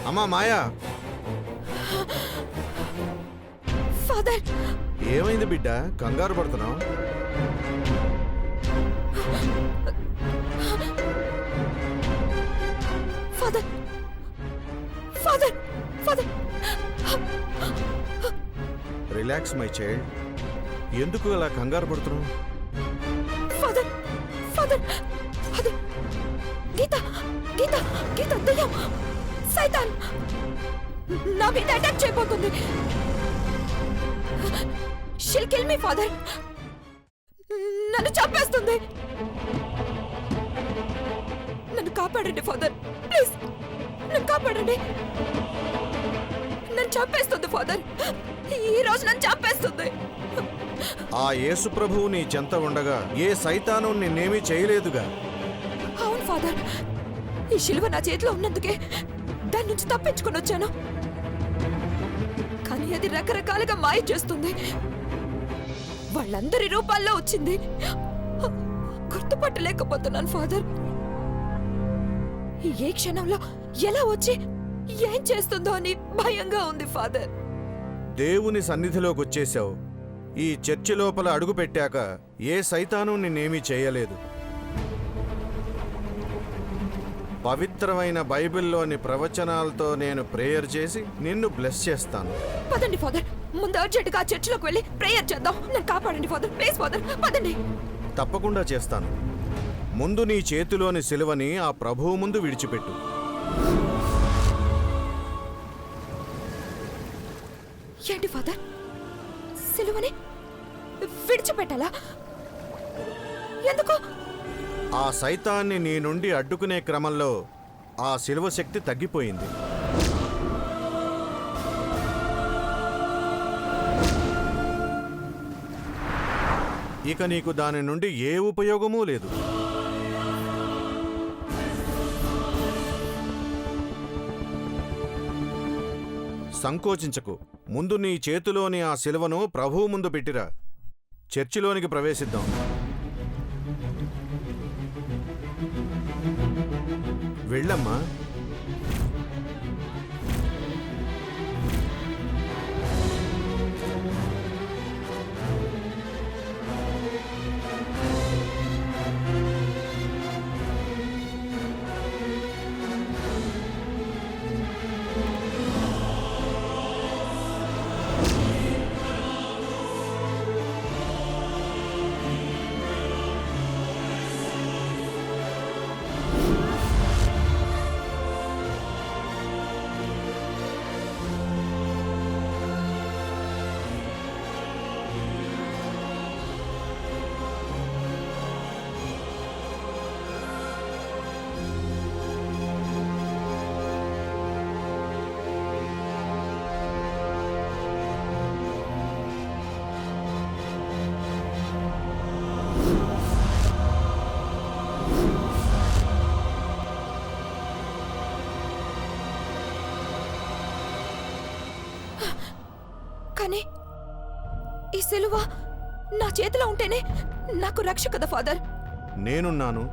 అమ్మా మాయా, ఫాదర్, ఏమైంది బిడ్డ? కంగారు పడుతున్నావు? Father, father, father. Relax my child. ఎందుకు అలా కంగారు పడుతున్నావు? ఫాదర్, ఫాదర్, అది గీత, గీత, గీత దయ్యం, సైతాన్ నా మీద అటాక్ చేయబోతుంది. షిల్ కిల్ మీ ఫాదర్. నన్ను చంపేస్తుంది. నన్ను కాపాడండి ఫాదర్, ప్లీజ్ నన్ను కాపాడండి. నన్ను చంపేస్తుంది ఫాదర్, ఈ రోజు నన్ను చంపేస్తుంది. ఆ యేసు ప్రభువు నీ చెంత ఉండగా ఏ సైతాను నిన్నేమీ చేయలేదుగా. అవును ఫాదర్, ఈ శిలువ నా చేతిలో ఉన్నందుకే దాని నుంచి తప్పించుకొని వచ్చాను. కానీ అది రకరకాలుగా మాయ చేస్తుంది. వాళ్ళందరి రూపాల్లో వచ్చింది. గుర్తుపట్టలేకపోతున్నాను ఫాదర్. ఏ క్షణంలో ఎలా వచ్చి ఏం చేస్తుందో అని భయంగా ఉంది ఫాదర్. దేవుని సన్నిధిలోకి వచ్చేశావు. ఈ చర్చి లోపల అడుగు పెట్టాక ఏ సైతాను నిన్నేమీ చేయలేదు. పవిత్రమైన బైబిల్లోని ప్రవచనాలతో నేను ప్రేయర్ చేసి నిన్ను బ్లెస్ చేస్తాను. పదండి ఫాదర్, ముందు అర్జెంటుగా ఆ చర్చిలోకి వెళ్ళి ప్రేయర్ చేద్దాం. నన్ను కాపాడండి ఫాదర్, ప్లీజ్ ఫాదర్, పదండి. తప్పకుండా చేస్తాను. ముందు నీ చేతిలోని సిలువని ఆ ప్రభువు ముందు విడిచిపెట్టు. ఏంటి ఫాదర్, సిలువని విడిచిపెట్టాలా? ఎందుకు? ఆ సైతాన్ని నీ నుండి అడ్డుకునే క్రమంలో ఆ సిలువ శక్తి తగ్గిపోయింది. ఇక నీకు దాని నుండి ఏ ఉపయోగమూ లేదు. సంకోచించకు. ముందు నీ చేతిలోని ఆ సిలువను ప్రభువు ముందు పెట్టిరా. చర్చిలోనికి ప్రవేశిద్దాం. వెళ్ళమ్మా. కానీ ఈ సిలువ నా చేతిలో ఉంటేనే నాకు రక్ష కదా ఫాదర్. నేనున్నాను.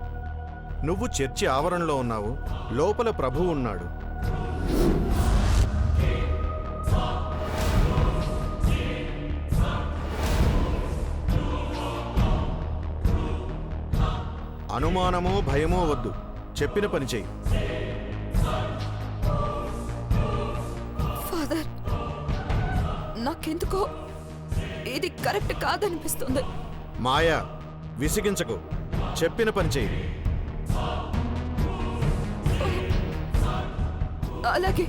నువ్వు చర్చి ఆవరణలో ఉన్నావు. లోపల ప్రభువు ఉన్నాడు. అనుమానమో భయమో వద్దు. చెప్పిన పని చెయ్యి. ఫాదర్, నాకెందుకో ఇది కరెక్ట్ కాదనిపిస్తుంది. మాయా, విసిగించకు. చెప్పిన పని చెయ్యి. అలాగే